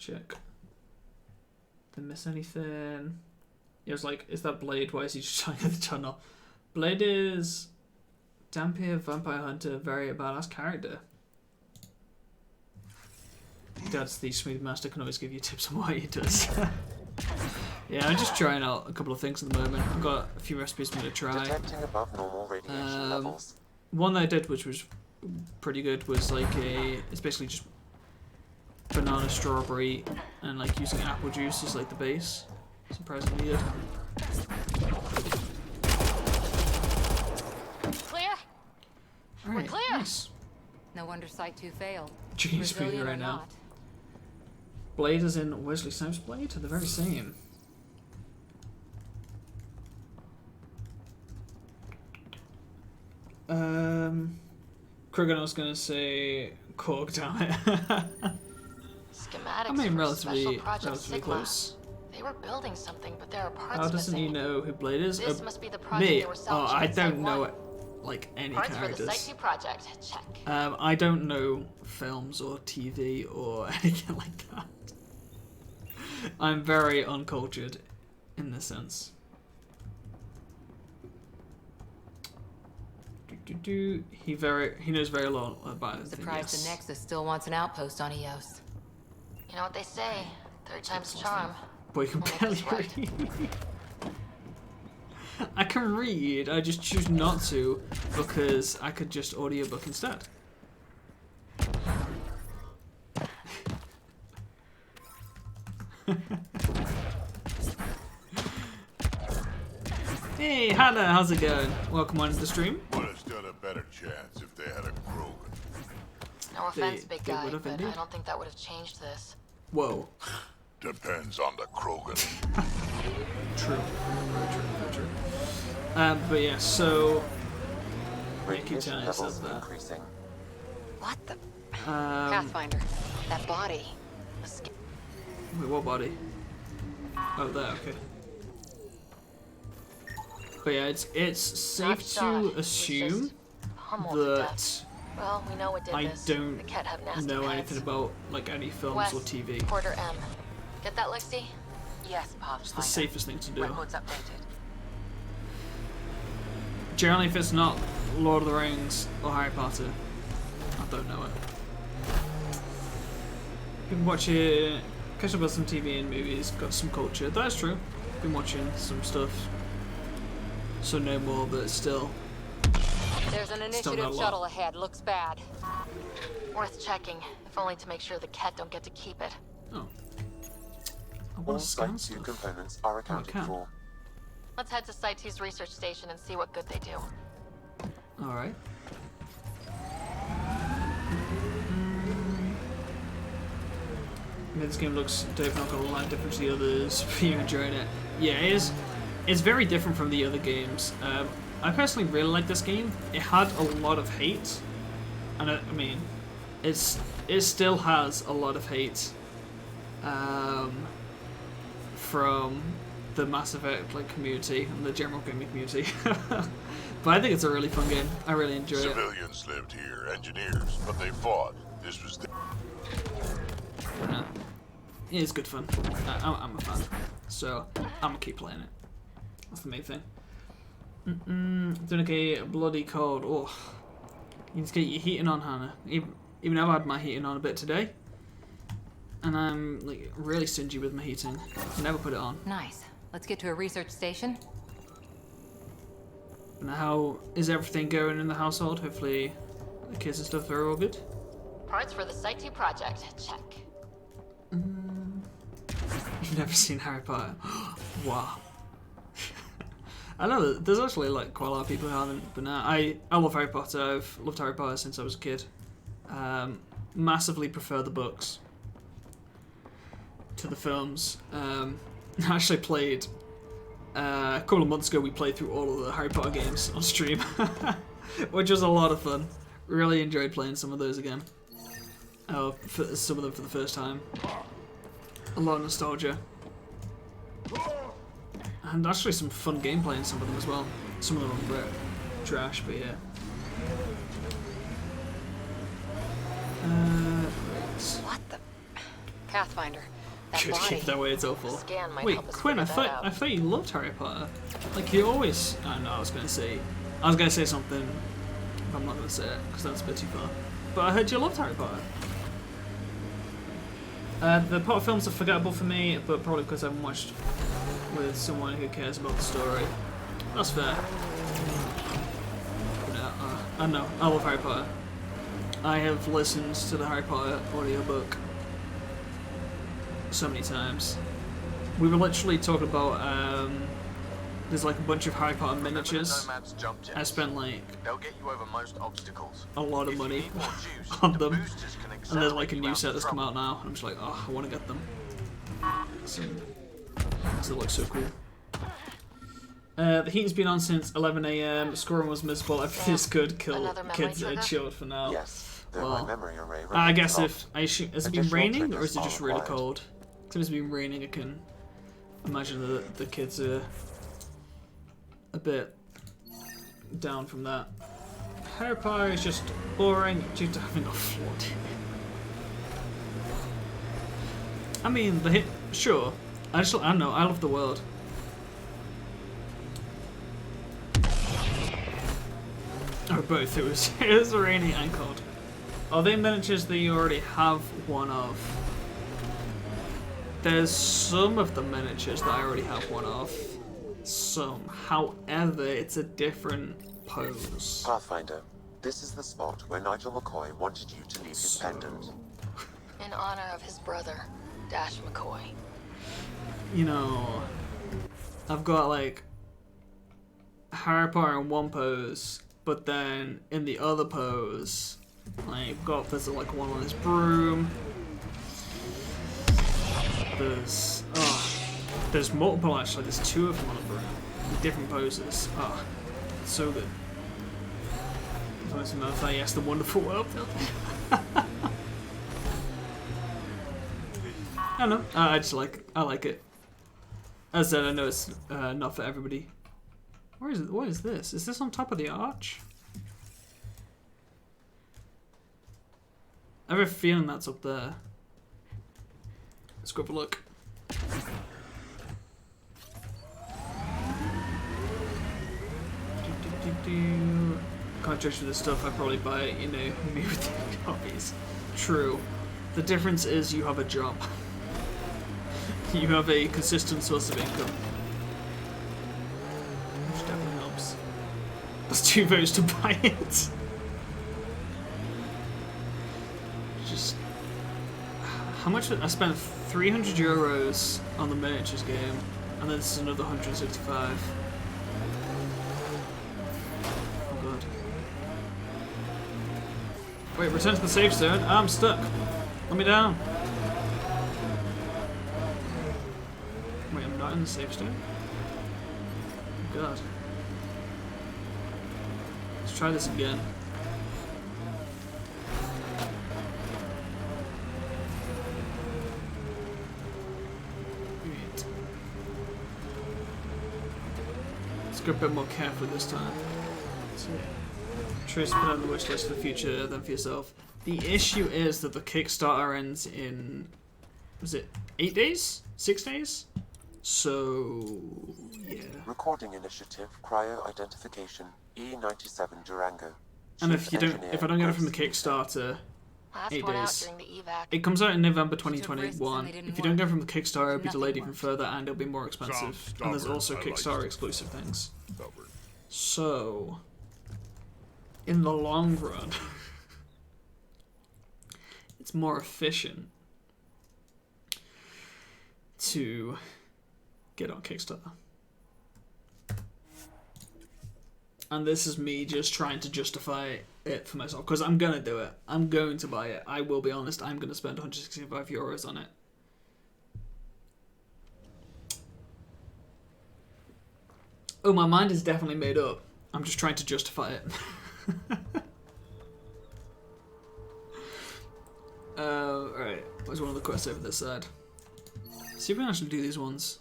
check. Did I miss anything? It was like, is that Blade? Why is he just showing at the tunnel? Blade is Dampier, vampire hunter, very badass character. That's the smooth master, can always give you tips on what he does. Yeah, I'm just trying out a couple of things at the moment. I've got a few recipes I'm going to try. Detecting above normal radiation levels. One that I did, which was pretty good, was like it's basically just banana, strawberry, and like using apple juice as like the base. Surprisingly good. Clear? All right, clear. nice. No wonder Site 2 failed. Jeez, Resilient right or now. not. Blade as in Wesley Snipes' blade? They're the very same. Kruger, I was gonna say Korg, damn it. Schematics I mean, for relatively Special Project relatively Sigma. close. They were building something, but there are parts How doesn't missing. he know who Blade is? This must be the project Me? they were Oh, salvaging I at Site don't know 1. like any Parts for the characters. Site 2 project. Check. I don't know films or TV or anything like that. I'm very uncultured in this sense. He knows very little about it. Surprised the Nexus still wants an outpost on Eos. You know what they say? Third time's a charm. Boy, you can We'll make barely this right. read. I can read, I just choose not to because I could just audiobook instead. Hey, Hannah, how's it going? Welcome on to the stream. Would have stood a better chance if they had a Krogan. No offense, They big guy, would have but indeed. I don't think that would have changed this. Whoa. Depends on the Krogan. True. Very true, very true. But yeah, so... I keep Radiation telling myself levels that. increasing. What the? Um, Pathfinder. That body. A sca- wait, what body? Oh, there, okay. But yeah, it's safe Not shot. to It was assume just pummeled to that death. Well, we know what did I this. don't The cat have nasty know pets. anything about like any films West, or TV. Quarter M. Get that, Lexi? Yes, It's the Pathfinder. safest thing to do. Records updated. Generally, if it's not Lord of the Rings or Harry Potter, I don't know it. Been watching, catch up on some TV and movies, got some culture. That's true. Been watching some stuff, so no more, but still. There's an Still not a initiative lot. shuttle ahead. Looks bad. Worth checking, if only to make sure the cat don't get to keep it. Oh. I All want to scan Site 2 stuff. components are accounted can. for. Let's head to Site 2's research station and see what good they do. Alright. This game looks dope, not gonna lie, different to the others. You're enjoying it. Yeah, it is. It's very different from the other games. I personally really like this game. It had a lot of hate, and I mean, it still has a lot of hate from the Mass Effect like community and the general gaming community. But I think it's a really fun game. I really enjoy it. Civilians lived here, engineers, but they fought. This was the Yeah. It is good fun. I'm a fan, so I'm gonna keep playing it. That's the main thing. Doing okay, bloody cold. Oh, you need to get your heating on, Hannah. Even though I've had my heating on a bit today, and I'm like really stingy with my heating. I never put it on. Nice. Let's get to a research station. And how is everything going in the household? Hopefully, the kids and stuff are all good. Parts for the Site 2 project. Check. You've never seen Harry Potter? Wow. I know that there's actually like quite a lot of people who haven't, but now I love Harry Potter. I've loved Harry Potter since I was a kid. Massively prefer the books to the films. I actually played a couple of months ago. We played through all of the Harry Potter games on stream, which was a lot of fun. Really enjoyed playing some of those again. Some of them for the first time. A lot of nostalgia. And actually some fun gameplay in some of them as well. Some of them are a bit trash, but yeah. What the? Pathfinder. That Good, body. keep that way, it's awful. Scan might Wait, help us Quinn, I figure that thought out. you loved Harry Potter. Like you always. I know. I was gonna say something. But I'm not gonna say it because that's a bit too far. But I heard you loved Harry Potter. The Potter films are forgettable for me, but probably because I haven't watched with someone who cares about the story. That's fair. No, I know. I love Harry Potter. I have listened to the Harry Potter audiobook so many times. We were literally talking about there's like a bunch of Harry Potter miniatures. I spent like They'll get you over most obstacles. a lot of If you money need more juice, on the them, boosters can and there's like accelerate a you new out set of that's come trouble. out now, and I'm just like, oh, I want to get them. So, it looks so cool. The heating's been on since 11 AM. Scoring was miserable. This could kill Another memory kids trigger? chilled for now. Yes, the Well, memory array I remains guess off. has it been Additional raining or is it triggers just are really required. cold? If it's been raining, I can imagine that the kids are a bit down from that. Harry Potter is just boring due to having a flood. I mean, sure. I don't know. I love the world. Or both. It was raining and cold. Are they miniatures that you already have one of? There's some of the miniatures that I already have one of. Some. However, it's a different pose. Pathfinder, this is the spot where Nigel McCoy wanted you to leave his pendant. In honor of his brother, Dash McCoy. You know, I've got like Harry Potter in one pose, but then in the other pose, there's like one on his broom. There's multiple actually. There's two of them on a broom, in different poses. Oh, it's so good. Yes, the wonderful world. I don't know. I like it. As I said, I know it's not for everybody. Where is it? What is this? Is this on top of the arch? I have a feeling that's up there. Let's go have a look. Can't judge for this stuff. I probably buy it, me with the copies. True. The difference is you have a job. You have a consistent source of income. Which definitely helps. That's 2 votes to buy it. Just how much I spent 300 euros on the miniatures game, and then this is another 165. Oh god. Wait, return to the safe zone. I'm stuck. Let me down. Wait, I'm not in the safe zone? Oh god. Let's try this again. Right. Let's go a bit more carefully this time. So, choose to put on the wish list for the future than for yourself. The issue is that the Kickstarter ends in, was it 8 days? 6 days? So, yeah. Recording initiative, cryo identification, E97 Durango. And Chief if I don't get it from the Engineer, Kickstarter, Last 8 one out days. during the evac. It comes out in November Took risks and 2021. they didn't If you don't work. get it from the Kickstarter, it'll be Nothing delayed even worked. further and it'll be more expensive. Sounds And there's stubborn. also I like Kickstarter it. exclusive things. Stubborn. So, in the long run, it's more efficient to get on Kickstarter. And this is me just trying to justify it for myself, because I'm going to do it. I'm going to buy it. I will be honest, I'm going to spend 165 euros on it. Oh, my mind is definitely made up. I'm just trying to justify it. Alright, where's one of the quests over this side? See if we can actually do these ones.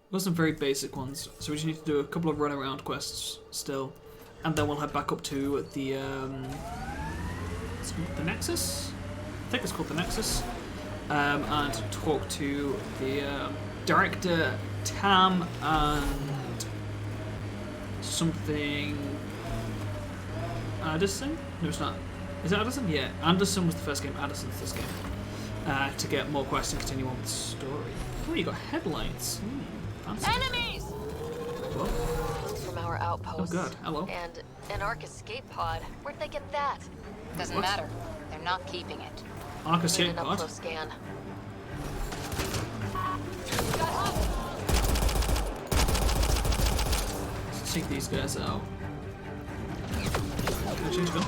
We've got some very basic ones, so we just need to do a couple of run around quests still. And then we'll head back up to the Nexus? I think it's called the Nexus. and talk to the director, Tam, and something Addison? No, it's not. Is it Addison? Yeah, Anderson was the first game. Addison's this game. To get more quests and continue on with the story. Oh, you got headlights. Fancy. Enemies! What? From our outpost. Oh god, hello. And an Ark escape pod. Where'd they get that? Doesn't What? matter. They're not keeping it. Ark Need escape an pod? up-close scan. Let's take these guys out. Can I change gun?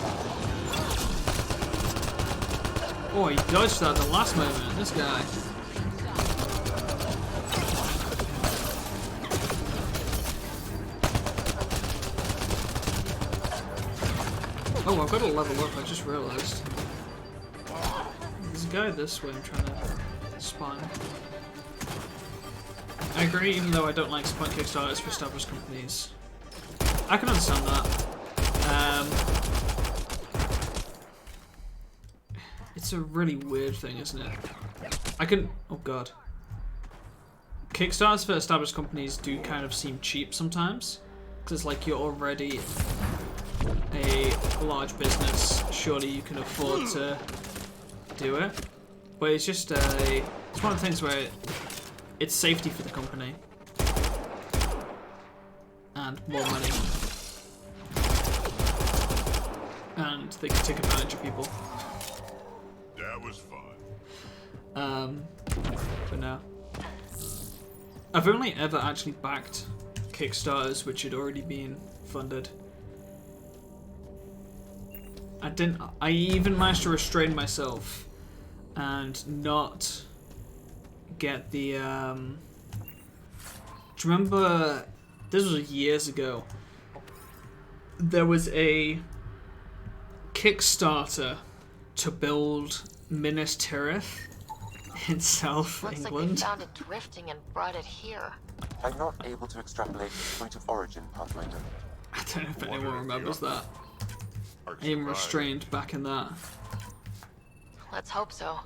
Oh, he dodged that at the last moment. This guy. Oh, I've got to level up. I just realised. There's a guy this way I'm trying to spy. I agree, even though I don't like support Kickstarters for established companies. I can understand that. It's a really weird thing, isn't it? I can... Oh god. Kickstarters for established companies do kind of seem cheap sometimes. Because, like, you're already a large business. Surely you can afford to do it. But it's just a... It's one of the things where it's safety for the company. And more money. And they can take advantage of people. That was fun. For now. I've only ever actually backed Kickstarters which had already been funded. I even managed to restrain myself and not get the, do you remember, this was years ago, there was a Kickstarter to build Minas Tirith in South Looks England. like they found it drifting and brought it here. I'm not able to extrapolate the point of origin, Pathfinder. I don't know if anyone remembers that. Ark I even survived. restrained back in that. Let's hope so.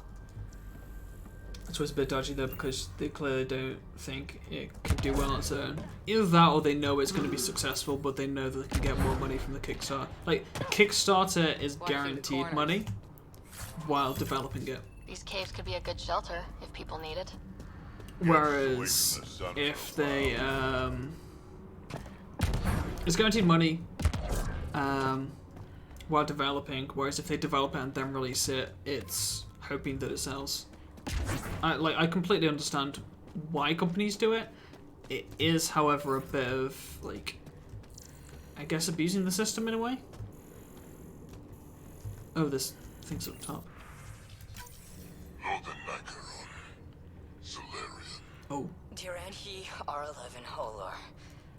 It's always a bit dodgy though because they clearly don't think it can do well on its own. Either that or they know it's going to be successful but they know that they can get more money from the Kickstarter. Like, Kickstarter is Watch through the guaranteed corners. money while developing it. These caves could be a good shelter if people need it. Whereas if they, it's guaranteed money while developing, whereas if they develop it and then release it, it's hoping that it sells. I completely understand why companies do it. It is, however, a bit of, like, I guess abusing the system in a way. Oh, this thing's up top. Northern Nicaron. Solarian. Oh, Duran he R11 Holor.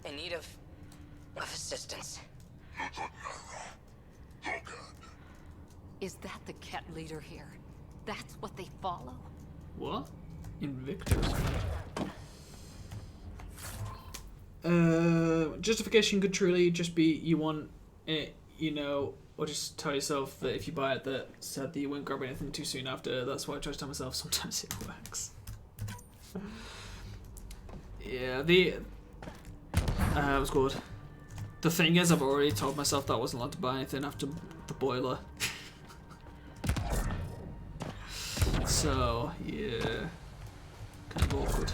In need of assistance. Is that the Ket leader here? That's what they follow? what? Invictus. Justification could truly just be you want it, you know, or just tell yourself that if you buy it that said that you won't grab anything too soon after. That's why I try to tell myself sometimes it works. Yeah, what's good. The thing is, I've already told myself that I wasn't allowed to buy anything after the boiler. So, yeah. Kind of awkward.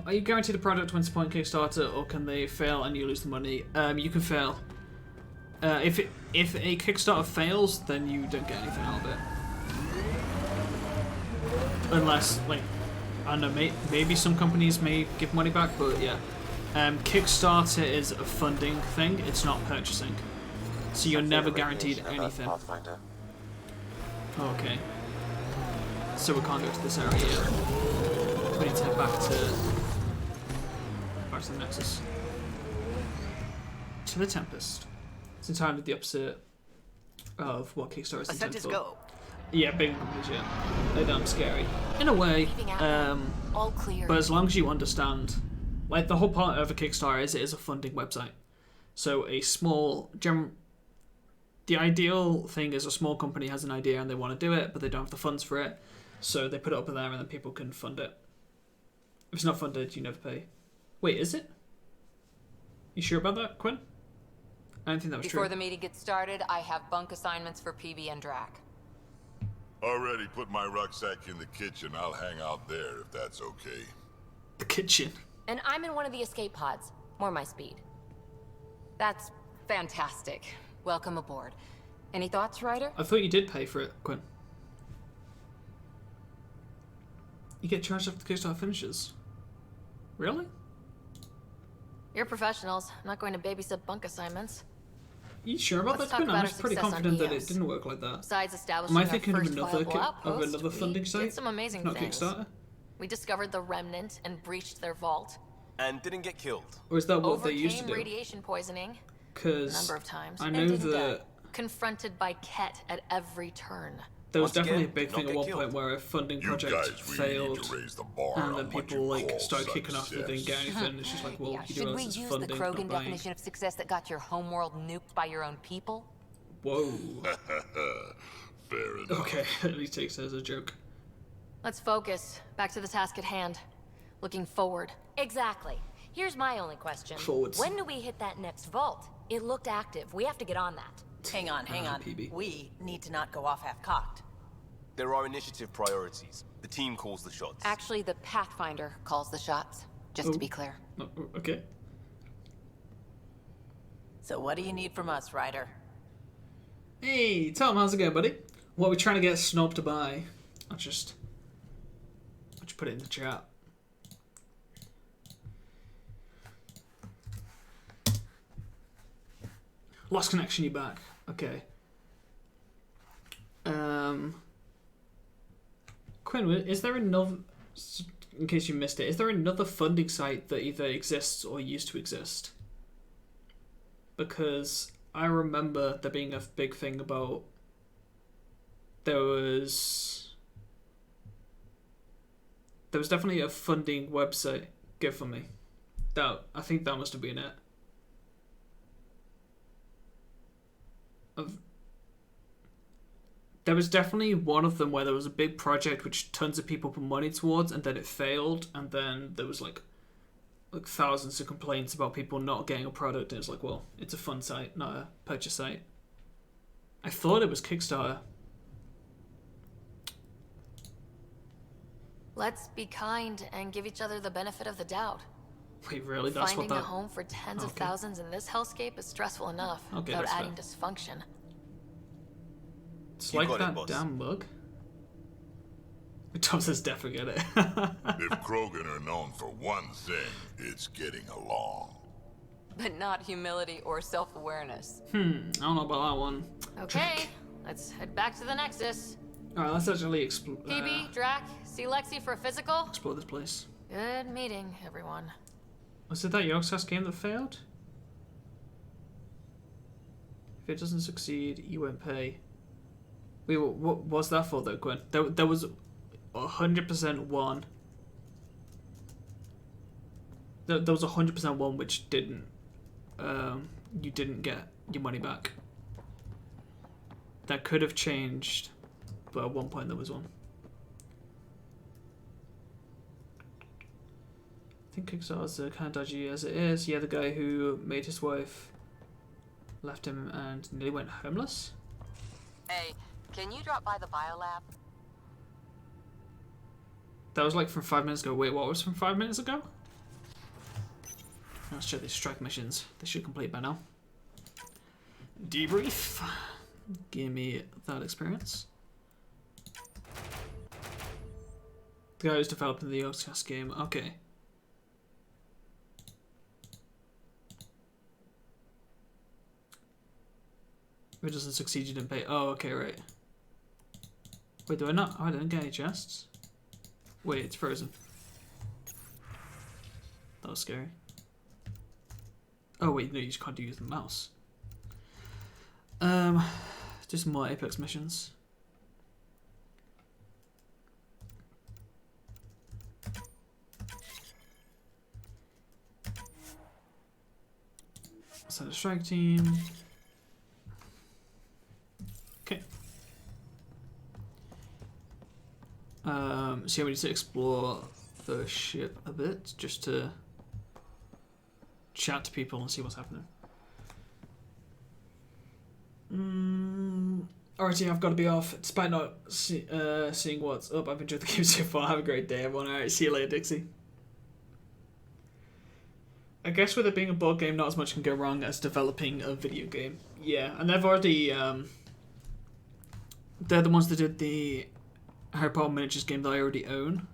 Are you guaranteed a product when supporting Kickstarter, or can they fail and you lose the money? You can fail. If a Kickstarter fails, then you don't get anything out of it. Unless, like, I don't know, maybe some companies may give money back, but yeah. Kickstarter is a funding thing, it's not purchasing. So you're never guaranteed anything. Pathfinder. Okay. So we can't go to this area yet. We need to head back to the Nexus. To the Tempest. It's entirely the opposite of what Kickstarter is intended for. Go. Yeah, big numbers, yeah. They're damn scary. In a way, All clear. but as long as you understand, like, the whole part of a Kickstarter is it is a funding website. So a small, the ideal thing is a small company has an idea and they want to do it, but they don't have the funds for it, so they put it up there and then people can fund it. If it's not funded, you never pay. Wait, is it? You sure about that, Quinn? I don't think that was Before true. the meeting gets started, I have bunk assignments for PB and Drac. Already put my rucksack in the kitchen. I'll hang out there if that's okay. The kitchen. And I'm in one of the escape pods. More my speed. That's fantastic. Welcome aboard. Any thoughts, Ryder? I thought you did pay for it, Quinn. You get charged after the Kickstarter finishes. Really? You're professionals. I'm not going to babysit bunk assignments. You sure about Let's that, talk Quinn? I about was our pretty success on confident that it EOS. didn't work like that. Besides establishing Am I our thinking of first another viable outpost, another funding we site? did some amazing Not things. Kickstarter? We discovered the remnant and breached their vault. And didn't get killed. Or is that what they used to Overcame do? radiation poisoning a Because number of times. I and know didn't that die. Confronted by Ket at every turn. there was Once definitely again, a big did thing not at get one killed. point where a funding You project guys really failed, need to raise the bar and then on what people you like call started kicking off that they didn't get success. anything. It's just like, well, Yeah, you do should we realize it's use the funding, Krogan not buying. definition of success that got your homeworld nuked by your own people? Whoa. Fair enough. Okay, at least takes it as a joke. Let's focus. Back to the task at hand. Looking forward. Exactly. Here's my only question. Forwards. When do we hit that next vault? It looked active. We have to get on that. Hang on, hang on. PB. We need to not go off half-cocked. There are initiative priorities. The team calls the shots. Actually, the Pathfinder calls the shots, just Oh. to be clear. Oh, okay. So what do you need from us, Ryder? Hey, Tom, how's it going, buddy? What are we trying to get Snob to buy? I'll just put it in the chat. Lost connection, you back. Okay. Quinn, is there another, in case you missed it, is there another funding site that either exists or used to exist? Because I remember there being a big thing about there was definitely a funding website. Good for me. I think that must have been it. There was definitely one of them where there was a big project which tons of people put money towards, and then it failed, and then there was like thousands of complaints about people not getting a product, and it's like, well, it's a fun site, not a purchase site. I thought it was Kickstarter. Let's be kind and give each other the benefit of the doubt. Wait, really? That's Finding what a that... home for tens of Okay. thousands in this hellscape is stressful enough Okay, without that's adding dysfunction. It's You like got it, that boss. damn mug. Tom says, "Definitely forget it." If Krogan are known for one thing, it's getting along. But not humility or self-awareness. I don't know about that one. Okay, let's head back to the Nexus. Alright, let's actually explore PB, Drac, see Lexi for a physical? this place. Good meeting, everyone. Was it that Yogscast game that failed? If it doesn't succeed, you won't pay. Wait, what was that for though, Gwen? There was 100% one. There was 100% one which didn't. You didn't get your money back. That could have changed, but at one point there was one. I think Kickstarter's kind of dodgy as it is. Yeah, the guy who made his wife left him and nearly went homeless. Hey, can you drop by the biolab? That was like from 5 minutes ago. Wait, what was from 5 minutes ago? Let's check these strike missions. They should complete by now. Debrief. Give me that experience. The guy who's developing the Yogscast game. Okay. If it doesn't succeed, you didn't pay. Oh, okay, right. Wait, do I not? Oh, I didn't get any chests. Wait, it's frozen. That was scary. Oh wait, no, you just can't use the mouse. Do some more Apex missions. Send a strike team. Okay. So we need to explore the ship a bit, just to chat to people and see what's happening. Alright, yeah, I've got to be off. Despite not seeing what's up, I've enjoyed the game so far. Have a great day, everyone. Alright, see you later, Dixie. I guess with it being a board game, not as much can go wrong as developing a video game. Yeah, and they've already... they're the ones that did the Harry Potter miniatures game that I already own.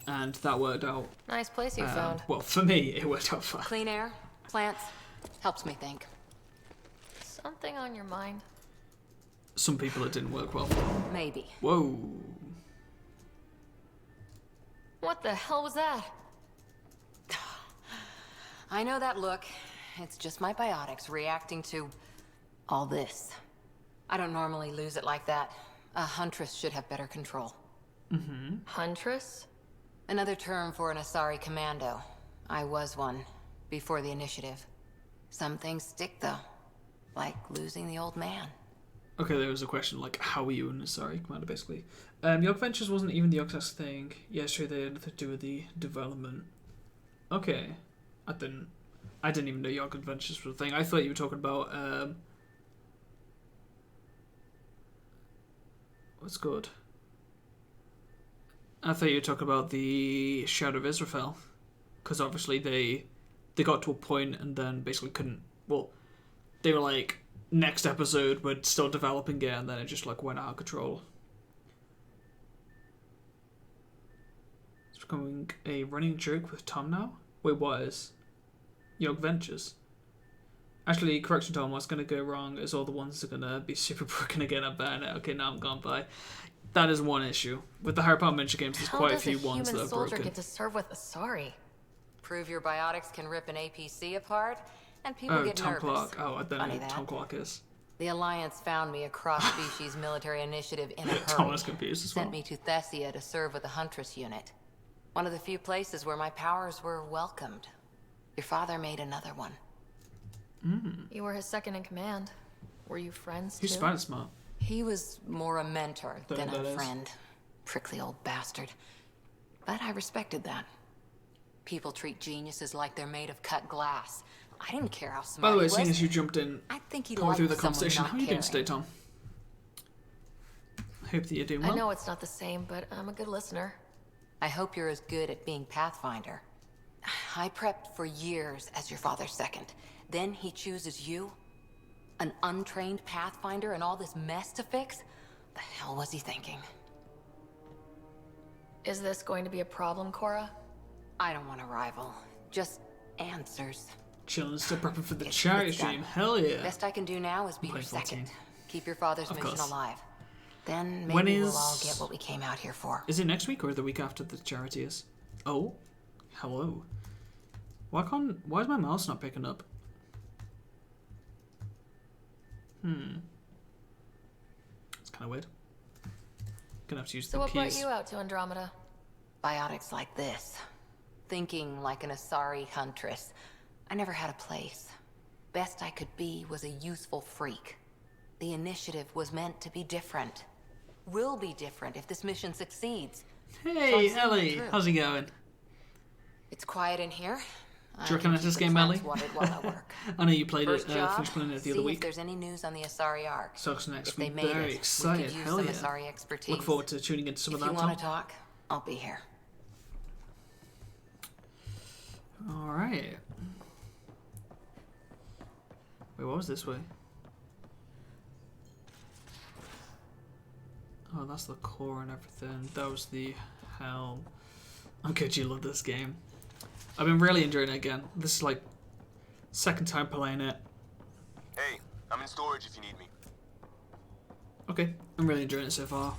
And that worked out. Nice place you found. Well, for me, it worked out fine. Clean air, plants, helps me think. Something on your mind? Some people it didn't work well. Maybe. Whoa. What the hell was that? I know that look. It's just my biotics reacting to all this. I don't normally lose it like that. A huntress should have better control. Huntress? Another term for an Asari commando. I was one, before the initiative. Some things stick, though. Like losing the old man. Okay, there was a question like, how are you in Asari commander, basically. York Ventures wasn't even the Oxas thing. Yeah, sure, they had nothing to do with the development. Okay. I didn't even know York Ventures was a thing. I thought you were talking about, what's good? I thought you were talking about the Shadow of Israfel. Because obviously they got to a point and then basically couldn't, well, they were like, next episode we're still developing it, and then it just like went out of control. It's becoming a running joke with Tom now? Wait, what is? York Ventures. Actually, correction, Tom, what's going to go wrong is all the ones that are going to be super broken again. I'm bad at. Okay, now I'm gone by. That is one issue. With the Harry Potter miniature games, there's quite a few ones that are broken. How does a human soldier get to serve with Asari? Prove your biotics can rip an APC apart, and people get Tom nervous. Clark. Oh, I don't know Funny who that. Tom Clark is. The Alliance found me a cross-species military initiative in a hurry. Tom was confused as well. Sent me to Thessia to serve with the Huntress unit. One of the few places where my powers were welcomed. Your father made another one. You were his second in command. Were you friends He's too? spider smart. He was more a mentor than That a is. friend. Prickly old bastard. But I respected that. People treat geniuses like they're made of cut glass. I didn't care how smart By the way, he was. seeing as you jumped in I think he going liked through the someone conversation, not how are you doing caring. today, Tom? Hope that you're doing I well. know it's not the same, but I'm a good listener. I hope you're as good at being Pathfinder. I prepped for years as your father's second. Then he chooses you? An untrained Pathfinder and all this mess to fix? The hell was he thinking? Is this going to be a problem, Cora? I don't want a rival. Just answers. Chilling, still prepping for the It's charity done. stream. Hell yeah. Best I can do now is be your Playing 14. second. Keep your father's Of mission course. alive. Then maybe When we'll all is- get what we came out here for. Is it next week or the week after the charity is? Oh, hello. Why is my mouse not picking up? It's kind of weird. Gonna have to use So the what brought keys. you out to Andromeda? Biotics like this. Thinking like an Asari huntress. I never had a place. Best I could be was a useful freak. The initiative was meant to be different. Will be different if this mission succeeds. Hey, So I'm Ellie, seeing it how's it going? It's quiet in here. Do you reckon that's this game, Ellie? Watered while I work. I know you played First it, job, finished playing it the see other if week. there's any news on the Asari Ark. Sucks next If they week. made Very it, we excited. could use Hell some yeah. Asari expertise. Look forward to tuning into some If of you that, want Tom. to talk, I'll be here. Alright. Wait, what was this way? Oh, that's the core and everything. That was the helm. I'm good, you love this game. I've been really enjoying it again. This is like second time playing it. Hey, I'm in storage if you need me. Okay, I'm really enjoying it so far.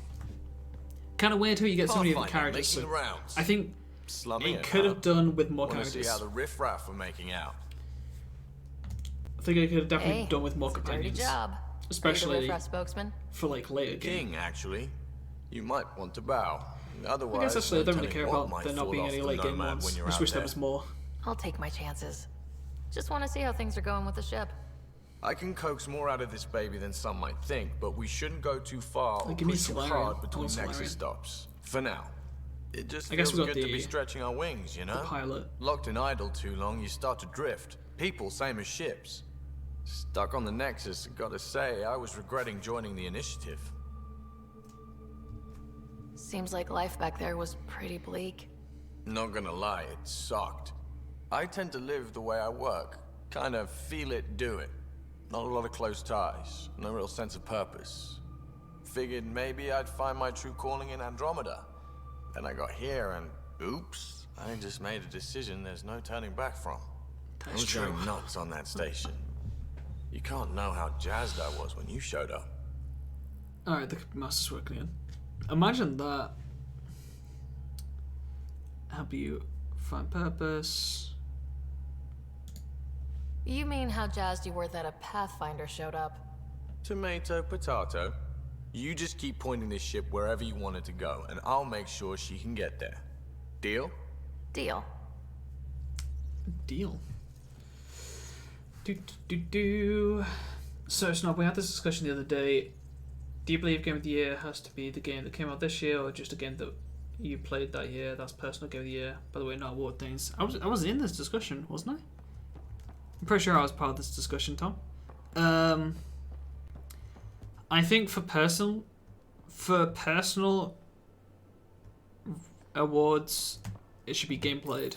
Kind of weird how you get so many other Pathfinder, characters. making So rounds. I think Slumming it could have done with more Want to see characters. how the riffraff are making out. I think it could have definitely Hey, done with more it's a dirty companions. job. Especially Are you the riffraff spokesman? for like later game. King, actually. You might want to bow. Otherwise, I guess actually I don't no really care telling what about might there not fall being off any the late game Nomad ones. when I you're just out wish there there. was more. I'll take my chances. Just want to see how things are going with the ship. I can coax more out of this baby than some might think, but we shouldn't go too far or give me push too Solarian. hard I between want Nexus Solarian. stops. For now. It just I guess feels we got good to the- be stretching our wings, you know? pilot. Locked in idle too long, you start to drift. People, same as ships. Stuck on the Nexus, gotta say, I was regretting joining the Initiative. Seems like life back there was pretty bleak. Not gonna lie, it sucked. I tend to live the way I work. Kind of feel it, do it. Not a lot of close ties, no real sense of purpose. Figured maybe I'd find my true calling in Andromeda. Then I got here and, oops, I just made a decision there's no turning back from. I was going nuts on that station. You can't know how jazzed I was when you showed up. Alright, the master's working in. Imagine that. Help you find purpose. You mean how jazzed you were that a Pathfinder showed up? Tomato, potato. You just keep pointing this ship wherever you want it to go, and I'll make sure she can get there. Deal? Deal. Deal. So, Snob, we had this discussion the other day. Do you believe Game of the Year has to be the game that came out this year, or just a game that you played that year? That's personal Game of the Year. By the way, not award things. I was in this discussion, wasn't I? I'm pretty sure I was part of this discussion, Tom. I think for personal awards, it should be game played.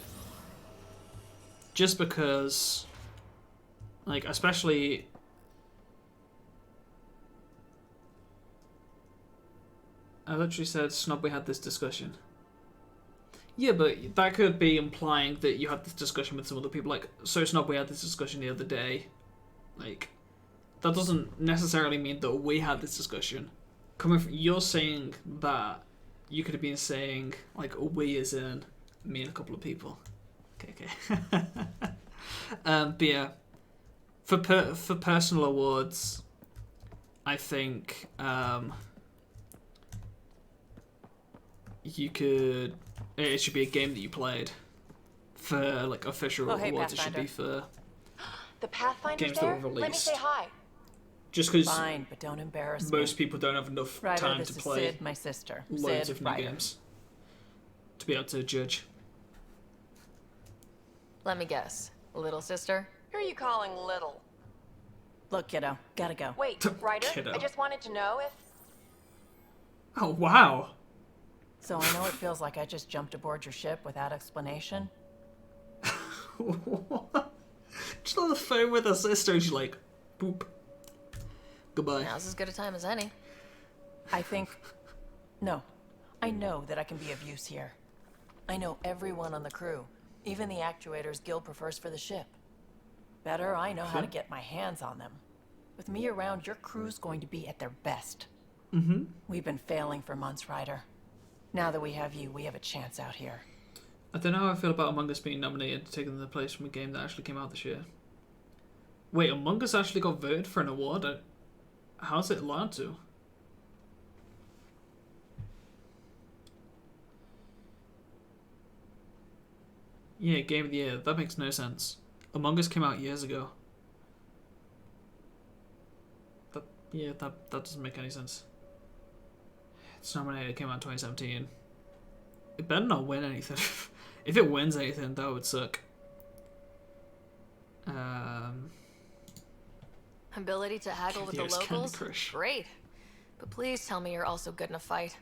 Just because, like, especially. I literally said, Snob, we had this discussion. Yeah, but that could be implying that you had this discussion with some other people. Like, so Snob, we had this discussion the other day. Like, that doesn't necessarily mean that we had this discussion. Coming from, you're saying that, you could have been saying, like, we as in me and a couple of people. Okay. But yeah, for personal awards, I think, it should be a game that you played. For like official awards, it should be for The Pathfinder's games that there? were Let me released. say hi. Just because Fine, but don't embarrass me. most people don't have enough Ryder, time this to is play Sid, my sister. loads Sid, of new Ryder. games to be able to judge. Let me guess. Little sister? Who are you calling little? Look, kiddo, gotta go. Wait, Ryder, Kiddo. I just wanted to know if... Oh wow! So I know it feels like I just jumped aboard your ship without explanation. Just on the phone with her sister, and she's like, boop. Goodbye. Now's as good a time as any. I think... No. I know that I can be of use here. I know everyone on the crew. Even the actuators Gil prefers for the ship. Better, I know how to get my hands on them. With me around, your crew's going to be at their best. Mm-hmm. We've been failing for months, Ryder. Now that we have you, we have a chance out here. I don't know how I feel about Among Us being nominated to take the place from a game that actually came out this year. Wait, Among Us actually got voted for an award? How's it allowed to? Yeah, Game of the Year. That makes no sense. Among Us came out years ago. That doesn't make any sense. It's nominated, it came out in 2017. It better not win anything. If it wins anything, that would suck. Ability to haggle with the There's Candy locals? Crush. Great. But please tell me you're also good in a fight.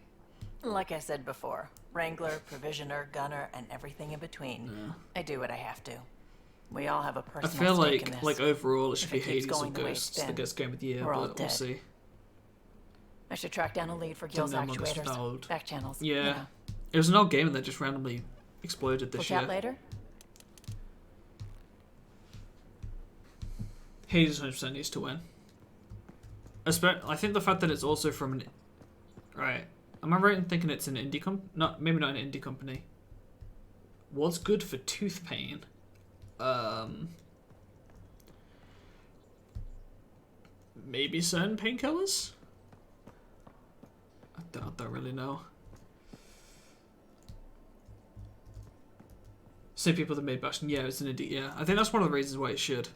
Like I said before, Wrangler, Provisioner, Gunner, and everything in between. Yeah. I do what I have to. We all have a I personal feel stake in this. like overall it should If be it keeps Hades or going the way it's Ghosts that been, gets Game of the Year, we're all but we'll dead. see. I should track down a lead for Gil's Something Among Us actuators. fouled. Back channels. Yeah. You know. It was an old game that just randomly exploded We'll this year. chat later? Hades 100% needs to win. I think the fact that it's also from an... Right. Am I right in thinking it's an indie maybe not an indie company. What's good for tooth pain? Maybe certain painkillers? I don't really know. Same people that made Bastion. Yeah, it's an indie. Yeah, I think that's one of the reasons why it should.